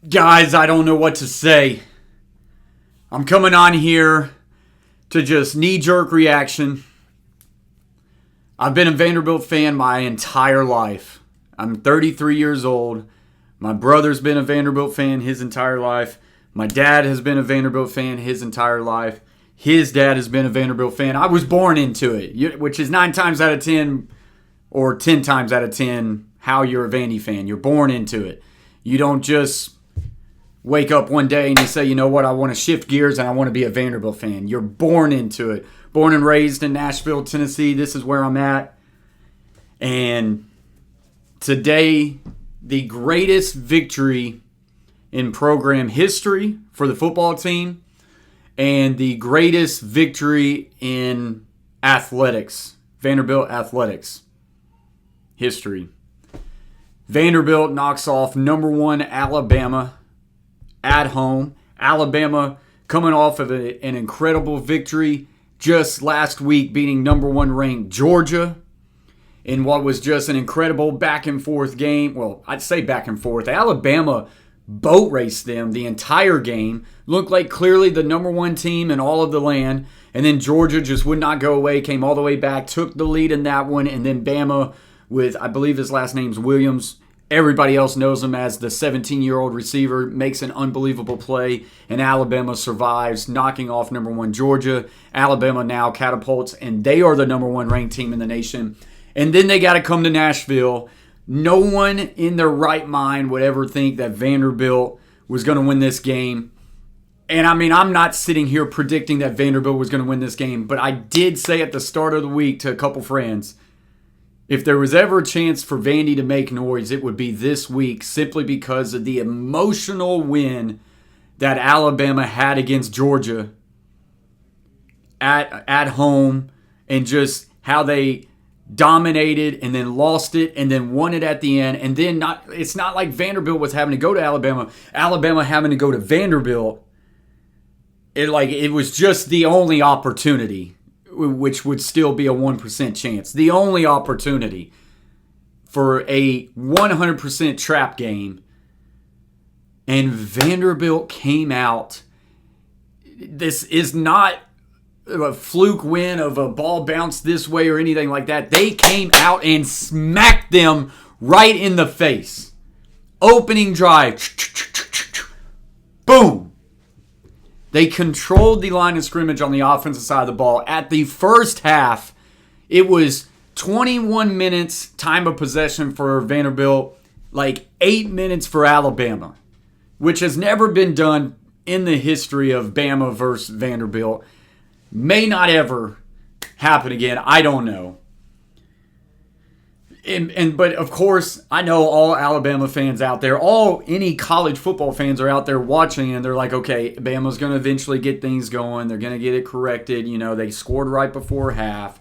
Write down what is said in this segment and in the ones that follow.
Guys, I don't know what to say. I'm coming on here to just knee-jerk reaction. I've been a Vanderbilt fan my entire life. I'm 33 years old. My brother's been a Vanderbilt fan his entire life. My dad has been a Vanderbilt fan his entire life. His dad has been a Vanderbilt fan. I was born into it, which is 9 times out of 10 or 10 times out of 10 how you're a Vandy fan. You're born into it. You don't just wake up one day and you say, you know what, I want to shift gears and I want to be a Vanderbilt fan. You're born into it. Born and raised in Nashville, Tennessee. This is where I'm at. And today, the greatest victory in program history for the football team and the greatest victory in athletics, Vanderbilt athletics history. Vanderbilt knocks off number 1 Alabama at home. Alabama coming off of an incredible victory just last week, beating number 1 ranked Georgia in what was just an incredible back and forth game. Well, I'd say back and forth. Alabama boat raced them the entire game. Looked like clearly the number 1 team in all of the land. And then Georgia just would not go away, came all the way back, took the lead in that one. And then Bama with, I believe his last name's Williams. Everybody else knows him as the 17-year-old receiver, makes an unbelievable play, and Alabama survives, knocking off number 1 Georgia. Alabama now catapults, and they are the number 1 ranked team in the nation. And then they got to come to Nashville. No one in their right mind would ever think that Vanderbilt was going to win this game. And I mean, I'm not sitting here predicting that Vanderbilt was going to win this game, but I did say at the start of the week to a couple friends, if there was ever a chance for Vandy to make noise, it would be this week, simply because of the emotional win that Alabama had against Georgia at home, and just how they dominated and then lost it and then won it at the end. And then it's not like Vanderbilt was having to go to Alabama having to go to Vanderbilt. It was just the only opportunity, which would still be a 1% chance. The only opportunity for a 100% trap game. And Vanderbilt came out. This is not a fluke win of a ball bounced this way or anything like that. They came out and smacked them right in the face. Opening drive. Boom. They controlled the line of scrimmage on the offensive side of the ball. At the first half, it was 21 minutes time of possession for Vanderbilt, like 8 minutes for Alabama, which has never been done in the history of Bama versus Vanderbilt. May not ever happen again. I don't know. But of course, I know all Alabama fans out there, any college football fans are out there watching, and they're like, okay, Bama's going to eventually get things going. They're going to get it corrected. You know, they scored right before half.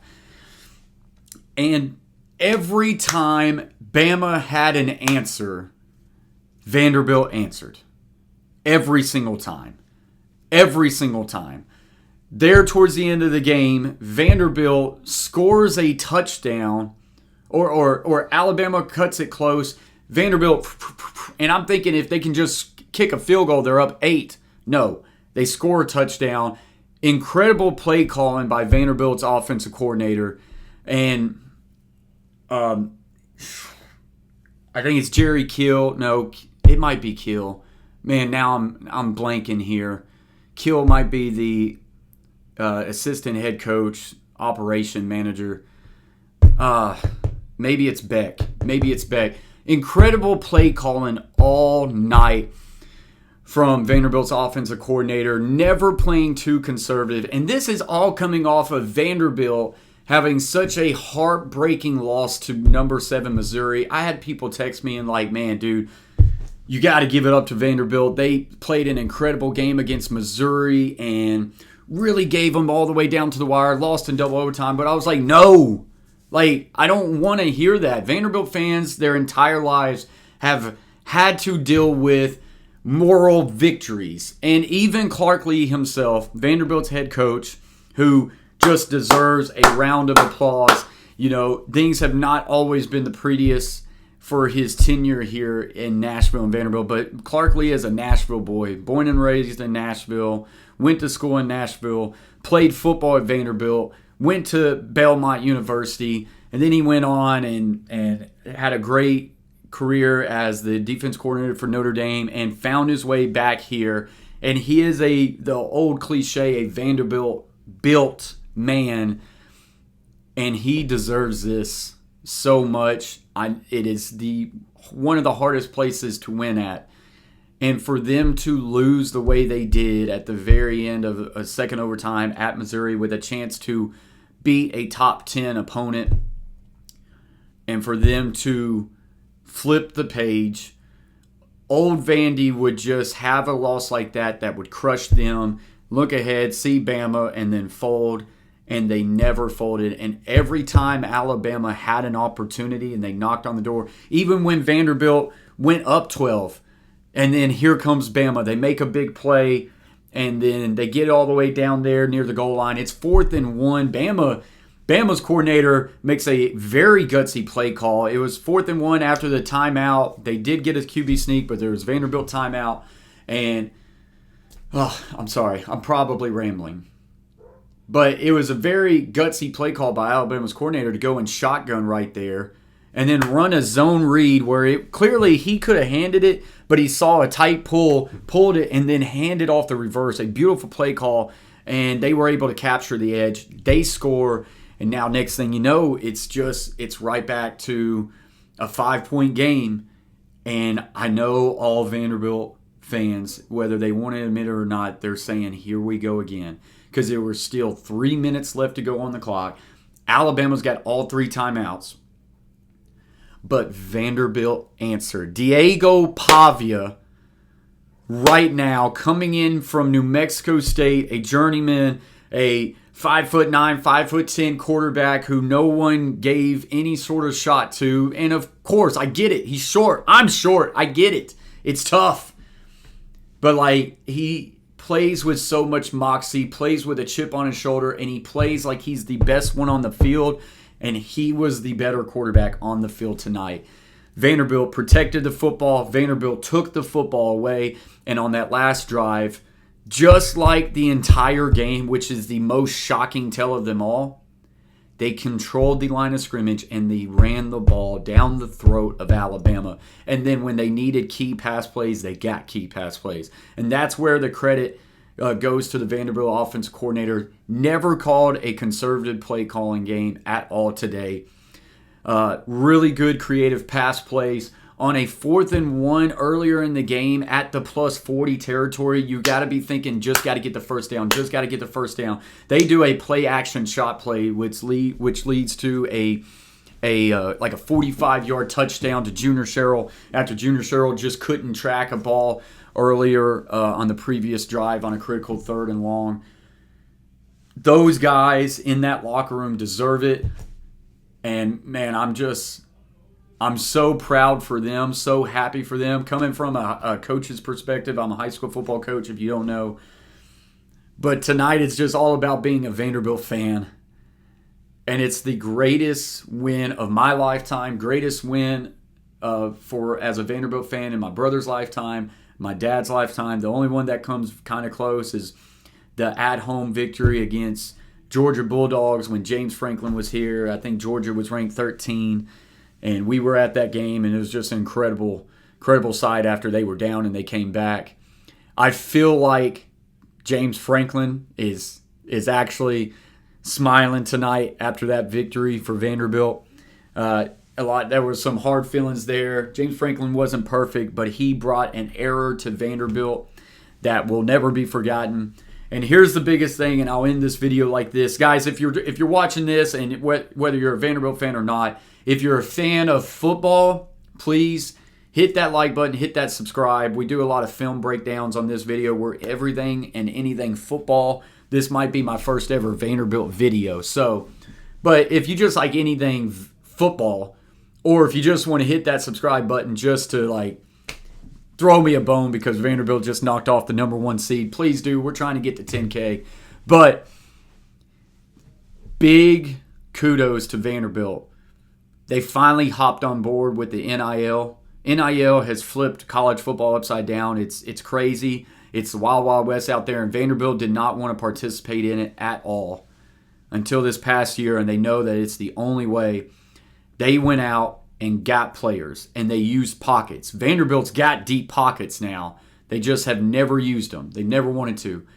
And every time Bama had an answer, Vanderbilt answered. Every single time. Every single time. There towards the end of the game, Vanderbilt scores a touchdown, or Alabama cuts it close. Vanderbilt, and I'm thinking if they can just kick a field goal, they're up 8. No, they score a touchdown. Incredible play calling by Vanderbilt's offensive coordinator. And I think it's Jerry Kill. No, it might be Kill. Man, now I'm blanking here. Kill might be the assistant head coach, operation manager. Maybe it's Beck. Incredible play calling all night from Vanderbilt's offensive coordinator, never playing too conservative. And this is all coming off of Vanderbilt having such a heartbreaking loss to number 7 Missouri. I had people text me and like, man, dude, you got to give it up to Vanderbilt. They played an incredible game against Missouri and really gave them all the way down to the wire, lost in double overtime. But I was like, no. Like, I don't want to hear that. Vanderbilt fans, their entire lives, have had to deal with moral victories. And even Clark Lee himself, Vanderbilt's head coach, who just deserves a round of applause. You know, things have not always been the prettiest for his tenure here in Nashville and Vanderbilt. But Clark Lee is a Nashville boy, born and raised in Nashville, went to school in Nashville, played football at Vanderbilt, went to Belmont University, and then he went on and had a great career as the defense coordinator for Notre Dame and found his way back here. And he is the old cliche, a Vanderbilt-built man, and he deserves this so much. It is one of the hardest places to win at. And for them to lose the way they did at the very end of a second overtime at Missouri with a chance to beat a top 10 opponent, and for them to flip the page, old Vandy would just have a loss like that would crush them, look ahead, see Bama, and then fold. And they never folded. And every time Alabama had an opportunity and they knocked on the door, even when Vanderbilt went up 12, and then here comes Bama. They make a big play, and then they get all the way down there near the goal line. It's 4th and 1. Bama's coordinator makes a very gutsy play call. It was 4th and 1 after the timeout. They did get a QB sneak, but there was Vanderbilt timeout. And, I'm sorry. I'm probably rambling. But it was a very gutsy play call by Alabama's coordinator to go and shotgun right there and then run a zone read where clearly he could have handed it, but he saw a tight pull, pulled it, and then handed off the reverse. A beautiful play call, and they were able to capture the edge. They score, and now next thing you know, it's right back to a 5-point game. And I know all Vanderbilt fans, whether they want to admit it or not, they're saying, here we go again. Because there were still 3 minutes left to go on the clock. Alabama's got all 3 timeouts. But Vanderbilt answered. Diego Pavia, right now, coming in from New Mexico State, a journeyman, a 5'9", 5'10" quarterback who no one gave any sort of shot to. And of course, I get it. He's short. I'm short. I get it. It's tough. But he plays with so much moxie, plays with a chip on his shoulder, and he plays like he's the best one on the field, and he was the better quarterback on the field tonight. Vanderbilt protected the football. Vanderbilt took the football away, and on that last drive, just like the entire game, which is the most shocking tell of them all, they controlled the line of scrimmage and they ran the ball down the throat of Alabama. And then when they needed key pass plays, they got key pass plays. And that's where the credit goes to the Vanderbilt offensive coordinator. Never called a conservative play calling game at all today. Really good creative pass plays. On a 4th and 1 earlier in the game at the plus 40 territory, you got to be thinking, just got to get the first down, just got to get the first down. They do a play action shot play, which leads to a 45-yard touchdown to Junior Sherrill after Junior Sherrill just couldn't track a ball earlier on the previous drive on a critical 3rd and long. Those guys in that locker room deserve it. And, man, I'm so proud for them, so happy for them. Coming from a coach's perspective, I'm a high school football coach, if you don't know. But tonight it's just all about being a Vanderbilt fan. And it's the greatest win of my lifetime, greatest win as a Vanderbilt fan in my brother's lifetime, my dad's lifetime. The only one that comes kind of close is the at-home victory against Georgia Bulldogs when James Franklin was here. I think Georgia was ranked 13. And we were at that game, and it was just an incredible sight after they were down and they came back. I feel like James Franklin is actually smiling tonight after that victory for Vanderbilt. There was some hard feelings there. James Franklin wasn't perfect, but he brought an error to Vanderbilt that will never be forgotten. And here's the biggest thing, and I'll end this video like this. Guys, if you're watching this, and whether you're a Vanderbilt fan or not, if you're a fan of football, please hit that like button, hit that subscribe. We do a lot of film breakdowns on this video. We're everything and anything football. This might be my first ever Vanderbilt video. But if you just like anything football, or if you just want to hit that subscribe button just to throw me a bone because Vanderbilt just knocked off the number 1 seed, please do. We're trying to get to 10K. But big kudos to Vanderbilt. They finally hopped on board with the NIL. NIL has flipped college football upside down. It's crazy. It's the wild, wild west out there, and Vanderbilt did not want to participate in it at all until this past year, and they know that it's the only way. They went out and got players, and they used pockets. Vanderbilt's got deep pockets now. They just have never used them. They never wanted to.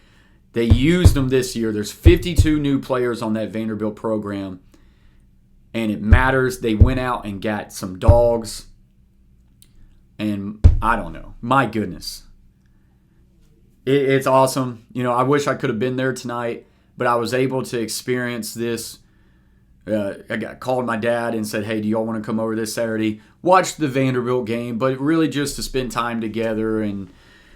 They used them this year. There's 52 new players on that Vanderbilt program, and it matters. They went out and got some dogs, and I don't know. My goodness. It's awesome. I wish I could have been there tonight, but I was able to experience this. I called my dad and said, hey, do y'all want to come over this Saturday? Watch the Vanderbilt game, but really just to spend time together. And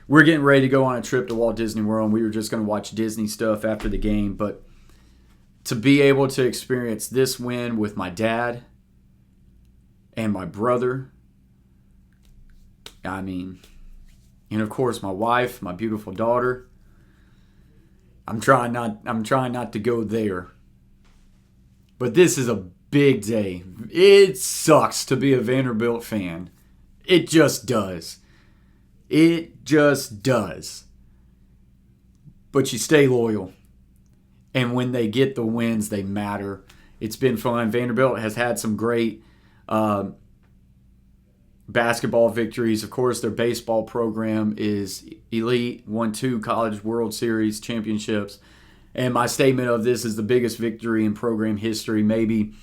we're getting ready to go on a trip to Walt Disney World. We were just going to watch Disney stuff after the game. But to be able to experience this win with my dad and my brother, and of course my wife, my beautiful daughter. I'm trying not to go there. But this is a big day. It sucks to be a Vanderbilt fan. It just does. It just does. But you stay loyal. And when they get the wins, they matter. It's been fun. Vanderbilt has had some great basketball victories. Of course, their baseball program is elite. Won 2 College World Series championships. And my statement of this is the biggest victory in program history. Maybe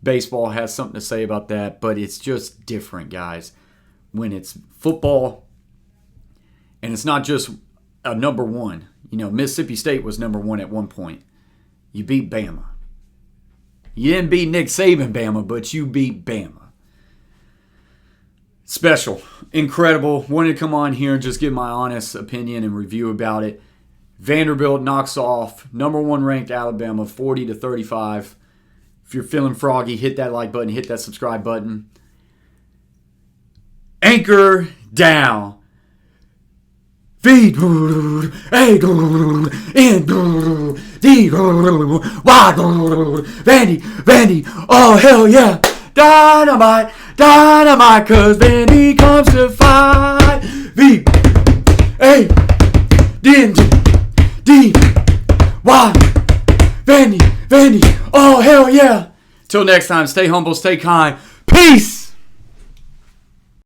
baseball has something to say about that, but it's just different, guys. When it's football, and it's not just a number one. Mississippi State was number 1 at one point. You beat Bama. You didn't beat Nick Saban Bama, but you beat Bama. Special. Incredible. Wanted to come on here and just give my honest opinion and review about it. Vanderbilt knocks off number 1 ranked Alabama 40-35. If you're feeling froggy, hit that like button, hit that subscribe button. Anchor down. Feed Vandy, oh hell yeah, dynamite, cause Vandy comes to fight. Vandy, oh hell yeah. Till next time, stay humble, stay kind. Peace.